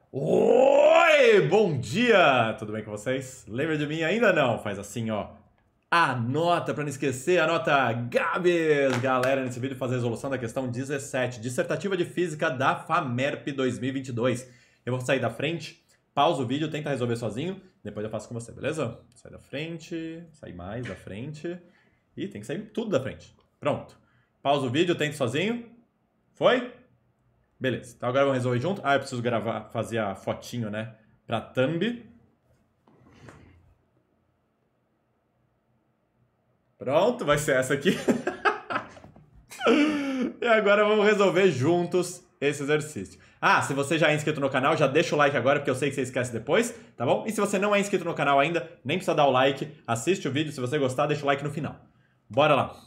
Oi, bom dia! Tudo bem com vocês? Lembra de mim? Ainda não? Faz assim, ó. Anota para não esquecer, anota Gabs! Galera, nesse vídeo fazer a resolução da questão 17, dissertativa de física da FAMERP 2022. Eu vou sair da frente, pausa o vídeo, tenta resolver sozinho, depois eu faço com você, beleza? Sai da frente, sai mais da frente e tem que sair tudo da frente. Pronto. Pausa o vídeo, tenta sozinho. Foi? Beleza, então agora vamos resolver junto. Eu preciso gravar, fazer a fotinho, né? Pra thumb. Pronto, vai ser essa aqui. E agora vamos resolver juntos esse exercício. Se você já é inscrito no canal, já deixa o like agora, porque eu sei que você esquece depois, tá bom? E se você não é inscrito no canal ainda, nem precisa dar o like, assiste o vídeo, se você gostar, deixa o like no final. Bora lá!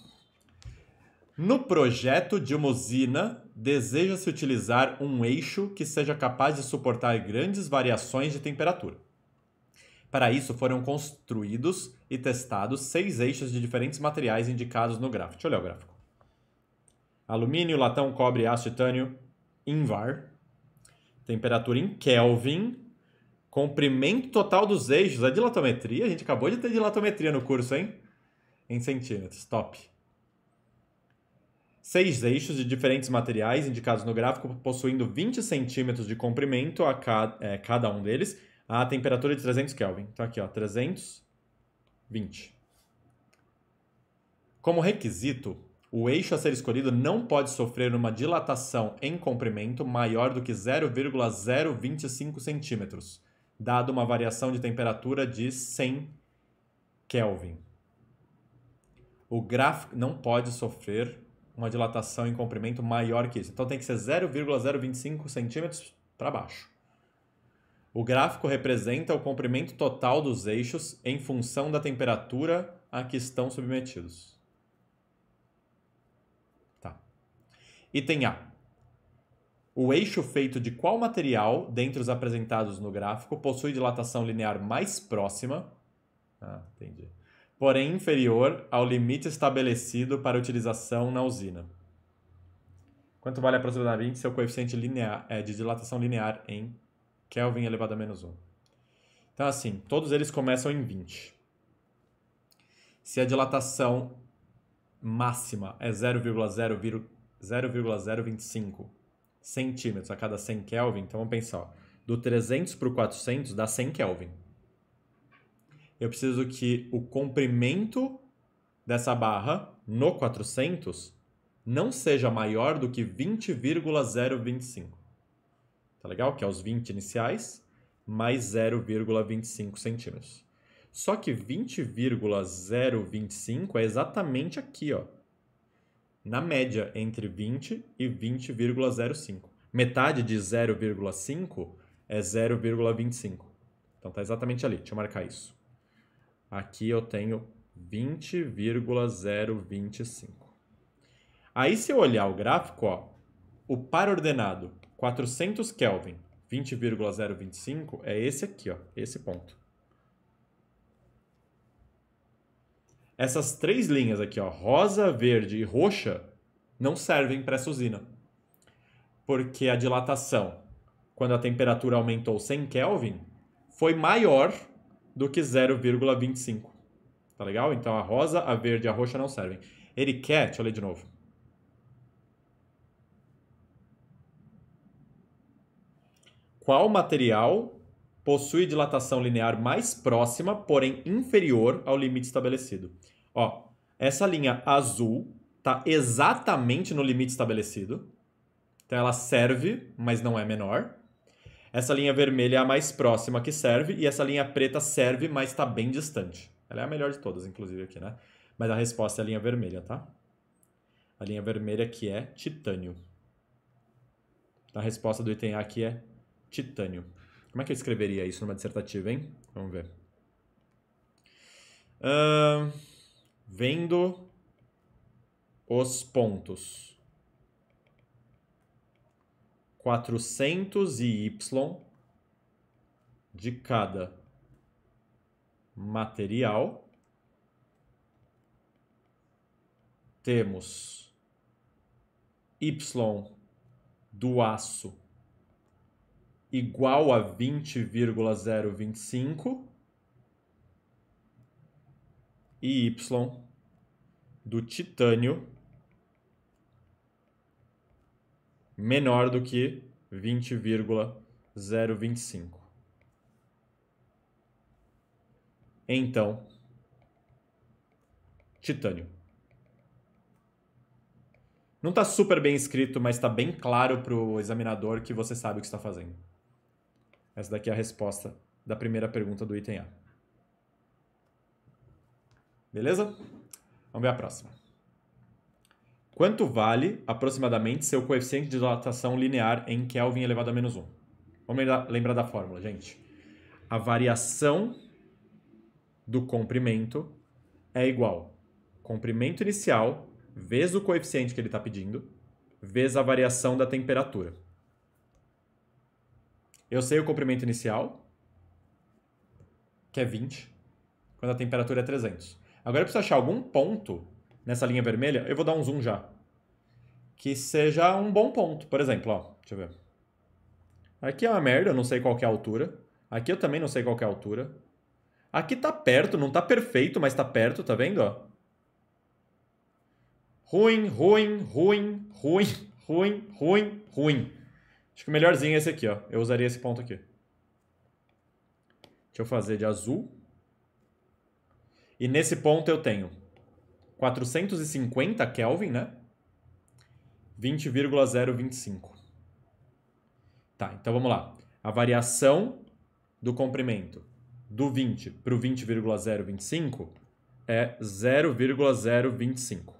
No projeto de uma usina, deseja-se utilizar um eixo que seja capaz de suportar grandes variações de temperatura. Para isso, foram construídos e testados 6 eixos de diferentes materiais indicados no gráfico. Deixa eu olhar o gráfico. Alumínio, latão, cobre, aço, titânio, Invar. Temperatura em Kelvin. Comprimento total dos eixos. A dilatometria, a gente acabou de ter dilatometria no curso, hein? Em centímetros, top. 6 eixos de diferentes materiais indicados no gráfico, possuindo 20 centímetros de comprimento a cada um deles, a temperatura de 300 Kelvin. Então aqui, ó, 320. Como requisito, o eixo a ser escolhido não pode sofrer uma dilatação em comprimento maior do que 0,025 centímetros, dado uma variação de temperatura de 100 Kelvin. O gráfico não pode sofrer uma dilatação em comprimento maior que isso. Então tem que ser 0,025 centímetros para baixo. O gráfico representa o comprimento total dos eixos em função da temperatura a que estão submetidos. Tá. Item A. O eixo feito de qual material, dentre os apresentados no gráfico, possui dilatação linear mais próxima, entendi, porém inferior ao limite estabelecido para utilização na usina? Quanto vale aproximadamente seu coeficiente linear, de dilatação linear em Kelvin elevado a menos 1? Então, assim, todos eles começam em 20. Se a dilatação máxima é 0,025 centímetros a cada 100 Kelvin, então vamos pensar, ó, do 300 para o 400 dá 100 Kelvin. Eu preciso que o comprimento dessa barra no 400 não seja maior do que 20,025. Tá legal? Que é os 20 iniciais mais 0,25 centímetros. Só que 20,025 é exatamente aqui, ó. Na média, entre 20 e 20,05. Metade de 0,5 é 0,25. Então tá exatamente ali. Deixa eu marcar isso. Aqui eu tenho 20,025. Aí se eu olhar o gráfico, ó, o par ordenado 400 Kelvin, 20,025 é esse aqui, ó, esse ponto. Essas 3 linhas aqui, ó, rosa, verde e roxa, não servem para essa usina. Porque a dilatação, quando a temperatura aumentou 100 Kelvin, foi maior do que 0,25. Tá legal? Então a rosa, a verde e a roxa não servem. Ele quer, deixa eu ler de novo. Qual material possui dilatação linear mais próxima, porém inferior ao limite estabelecido? Ó, essa linha azul está exatamente no limite estabelecido. Então ela serve, mas não é menor. Essa linha vermelha é a mais próxima que serve, e essa linha preta serve, mas está bem distante. Ela é a melhor de todas, inclusive, aqui, né? Mas a resposta é a linha vermelha, tá? A linha vermelha aqui é titânio. A resposta do item A aqui é titânio. Como é que eu escreveria isso numa dissertativa, hein? Vamos ver. Vendo os pontos 400 e Y de cada material, temos Y do aço igual a 20,025 e Y do titânio menor do que 20,025. Então, titânio. Não está super bem escrito, mas está bem claro para o examinador que você sabe o que está fazendo. Essa daqui é a resposta da primeira pergunta do item A. Beleza? Vamos ver a próxima. Quanto vale aproximadamente seu coeficiente de dilatação linear em Kelvin elevado a menos 1? Vamos lembrar da fórmula, gente. A variação do comprimento é igual comprimento inicial vezes o coeficiente que ele está pedindo, vezes a variação da temperatura. Eu sei o comprimento inicial, que é 20, quando a temperatura é 300. Agora eu preciso achar algum ponto nessa linha vermelha, eu vou dar um zoom já, que seja um bom ponto. Por exemplo, ó, deixa eu ver. Aqui é uma merda, eu não sei qual que é a altura. Aqui eu também não sei qual que é a altura. Aqui tá perto, não tá perfeito, mas tá perto, tá vendo, ó? Ruim, ruim, ruim, ruim, ruim, ruim, ruim. Acho que o melhorzinho é esse aqui, ó. Eu usaria esse ponto aqui. Deixa eu fazer de azul. E nesse ponto eu tenho 450 Kelvin, né? 20,025. Tá, então vamos lá. A variação do comprimento do 20 para o 20,025 é 0,025.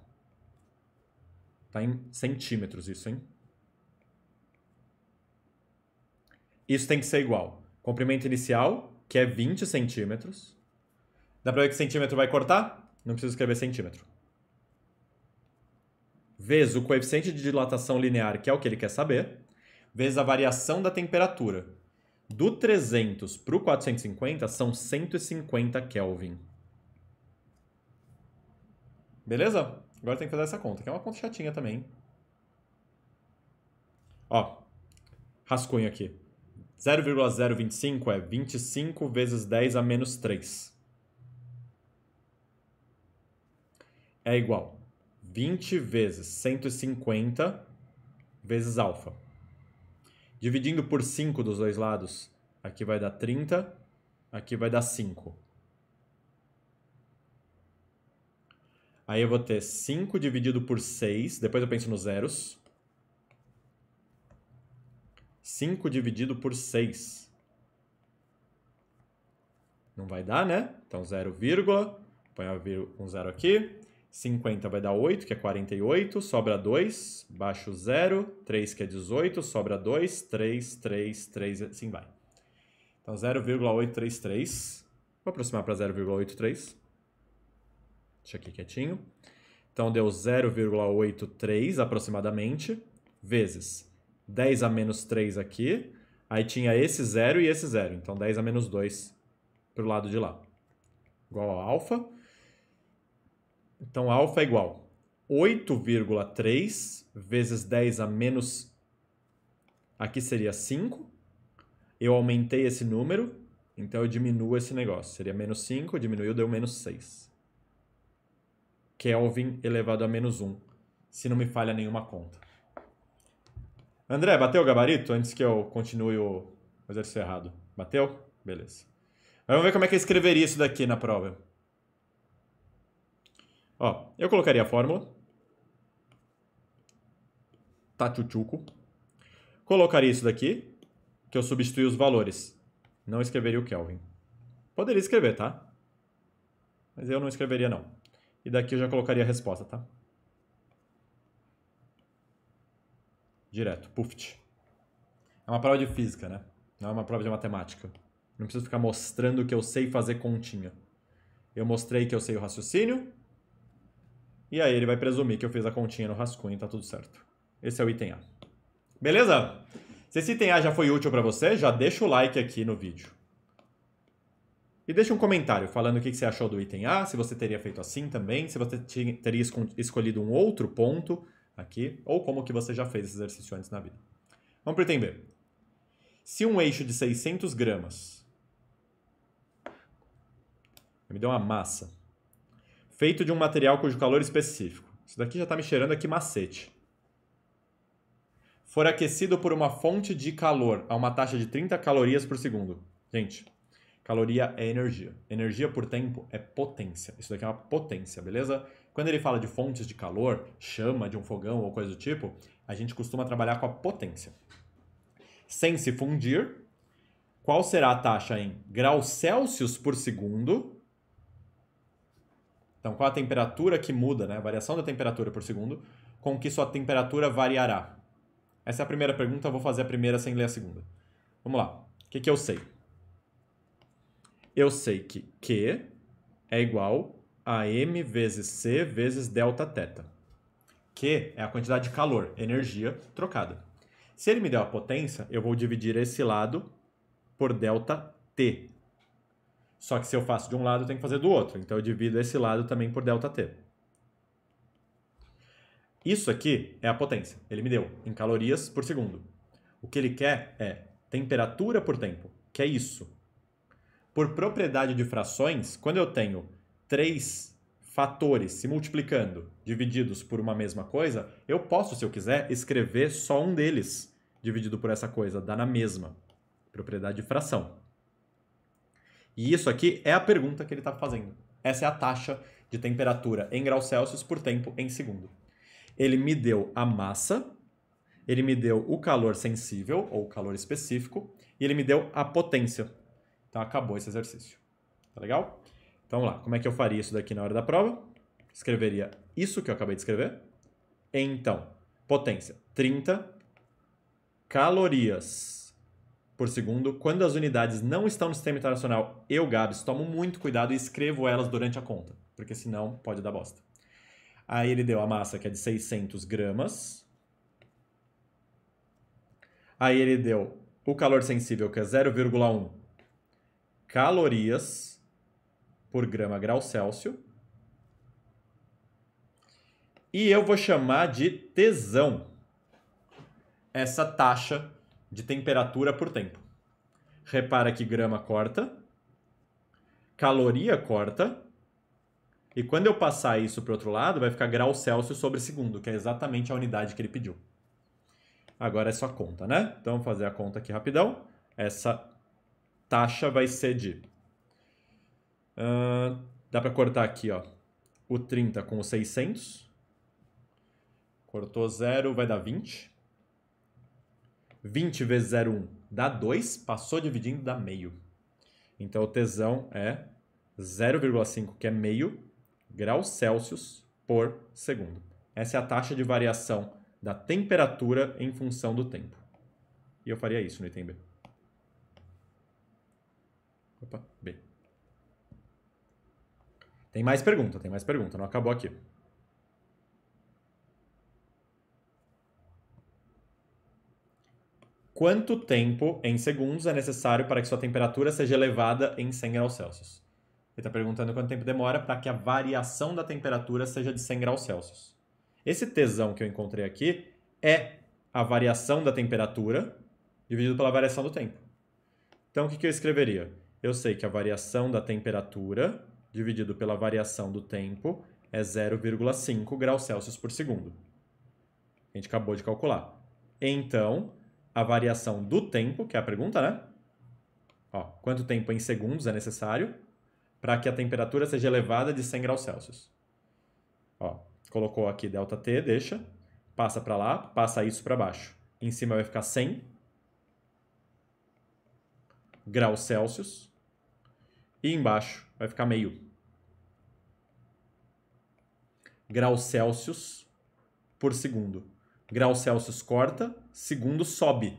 Tá em centímetros isso, hein? Isso tem que ser igual. Comprimento inicial, que é 20 centímetros. Dá pra ver que centímetro vai cortar? Não preciso escrever centímetro. Vezes o coeficiente de dilatação linear, que é o que ele quer saber, vezes a variação da temperatura. Do 300 para o 450 são 150 Kelvin. Beleza? Agora tem que fazer essa conta, que é uma conta chatinha também. Ó, rascunho aqui. 0,025 é 25 vezes 10 a menos 3. É igual 20 vezes 150 vezes alfa. Dividindo por 5 dos dois lados, aqui vai dar 30, aqui vai dar 5. Aí eu vou ter 5 dividido por 6, depois eu penso nos zeros. 5 dividido por 6. Não vai dar, né? Então 0, põe um 0 aqui. 50 vai dar 8, que é 48, sobra 2, baixo 0, 3 que é 18, sobra 2, 3, 3, 3, assim vai. Então 0,833, vou aproximar para 0,83. Deixa aqui quietinho. Então deu 0,83 aproximadamente, vezes 10 a menos 3 aqui, aí tinha esse 0 e esse 0, então 10 a menos 2 para o lado de lá. Igual a alfa. Então, alfa é igual 8,3 vezes 10 a menos... Aqui seria 5. Eu aumentei esse número, então eu diminuo esse negócio. Seria menos 5, diminuiu, deu menos 6. Kelvin elevado a menos 1, se não me falha nenhuma conta. André, bateu o gabarito antes que eu continue o exercício errado? Bateu? Beleza. Vamos ver como é que eu escreveria isso daqui na prova. Ó, eu colocaria a fórmula. Tchutchuco. Colocaria isso daqui, que eu substituí os valores. Não escreveria o Kelvin. Poderia escrever, tá? Mas eu não escreveria, não. E daqui eu já colocaria a resposta, tá? Direto. Puft. É uma prova de física, né? Não é uma prova de matemática. Não preciso ficar mostrando que eu sei fazer continha. Eu mostrei que eu sei o raciocínio. E aí ele vai presumir que eu fiz a continha no rascunho e tá tudo certo. Esse é o item A. Beleza? Se esse item A já foi útil para você, já deixa o like aqui no vídeo. E deixa um comentário falando o que você achou do item A, se você teria feito assim também, se você teria escolhido um outro ponto aqui, ou como que você já fez esse exercício antes na vida. Vamos para o item B. Se um eixo de 600 gramas me deu uma massa feito de um material cujo calor específico, isso daqui já está me cheirando aqui macete, for aquecido por uma fonte de calor a uma taxa de 30 calorias por segundo. Gente, caloria é energia. Energia por tempo é potência. Isso daqui é uma potência, beleza? Quando ele fala de fontes de calor, chama de um fogão ou coisa do tipo, a gente costuma trabalhar com a potência. Sem se fundir, qual será a taxa em graus Celsius por segundo? Então, qual a temperatura que muda, né? A variação da temperatura por segundo, com que sua temperatura variará? Essa é a primeira pergunta, eu vou fazer a primeira sem ler a segunda. Vamos lá. O que eu sei? Eu sei que Q é igual a M vezes C vezes delta θ. Q é a quantidade de calor, energia trocada. Se ele me der a potência, eu vou dividir esse lado por delta T. Só que se eu faço de um lado, eu tenho que fazer do outro. Então eu divido esse lado também por delta T. Isso aqui é a potência. Ele me deu em calorias por segundo. O que ele quer é temperatura por tempo, que é isso. Por propriedade de frações, quando eu tenho 3 fatores se multiplicando, divididos por uma mesma coisa, eu posso, se eu quiser, escrever só um deles dividido por essa coisa, dá na mesma. Propriedade de fração. E isso aqui é a pergunta que ele está fazendo. Essa é a taxa de temperatura em graus Celsius por tempo em segundo. Ele me deu a massa, ele me deu o calor sensível, ou calor específico, e ele me deu a potência. Então, acabou esse exercício. Tá legal? Então, vamos lá. Como é que eu faria isso daqui na hora da prova? Escreveria isso que eu acabei de escrever. Então, potência, 30 calorias por segundo. Quando as unidades não estão no sistema internacional, eu, Gabs, tomo muito cuidado e escrevo elas durante a conta, porque senão pode dar bosta. Aí ele deu a massa, que é de 600 gramas. Aí ele deu o calor sensível, que é 0,1 calorias por grama grau Celsius. E eu vou chamar de tesão essa taxa de temperatura por tempo. Repara que grama corta, caloria corta, e quando eu passar isso para o outro lado, vai ficar graus Celsius sobre segundo, que é exatamente a unidade que ele pediu. Agora é só conta, né? Então, vamos fazer a conta aqui rapidão. Essa taxa vai ser de... dá para cortar aqui, ó, o 30 com o 600. Cortou 0, vai dar 20. 20 vezes 0,1 dá 2. Passou dividindo, dá meio. Então, o tesão é 0,5, que é meio, graus Celsius por segundo. Essa é a taxa de variação da temperatura em função do tempo. E eu faria isso no item B. Opa, B. Tem mais pergunta, não acabou aqui. Quanto tempo em segundos é necessário para que sua temperatura seja elevada em 100 graus Celsius? Ele está perguntando quanto tempo demora para que a variação da temperatura seja de 100 graus Celsius. Esse tesão que eu encontrei aqui é a variação da temperatura dividido pela variação do tempo. Então, o que eu escreveria? Eu sei que a variação da temperatura dividido pela variação do tempo é 0,5 graus Celsius por segundo. A gente acabou de calcular. Então, a variação do tempo, que é a pergunta, né? Ó, quanto tempo em segundos é necessário para que a temperatura seja elevada de 100 graus Celsius? Ó, colocou aqui ΔT, deixa, passa para lá, passa isso para baixo. Em cima vai ficar 100 graus Celsius e embaixo vai ficar meio. Graus Celsius por segundo. Graus Celsius corta, segundo sobe.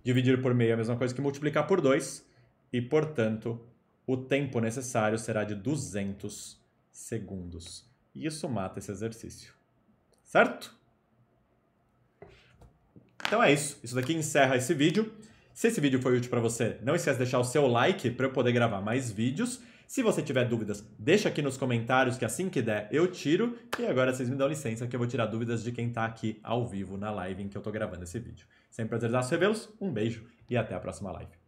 Dividir por meio é a mesma coisa que multiplicar por 2 e, portanto, o tempo necessário será de 200 segundos. E isso mata esse exercício. Certo? Então é isso. Isso daqui encerra esse vídeo. Se esse vídeo foi útil para você, não esquece de deixar o seu like para eu poder gravar mais vídeos. Se você tiver dúvidas, deixa aqui nos comentários que assim que der eu tiro. E agora vocês me dão licença que eu vou tirar dúvidas de quem está aqui ao vivo na live em que eu estou gravando esse vídeo. Sempre prazerzaço revê-los, um beijo e até a próxima live.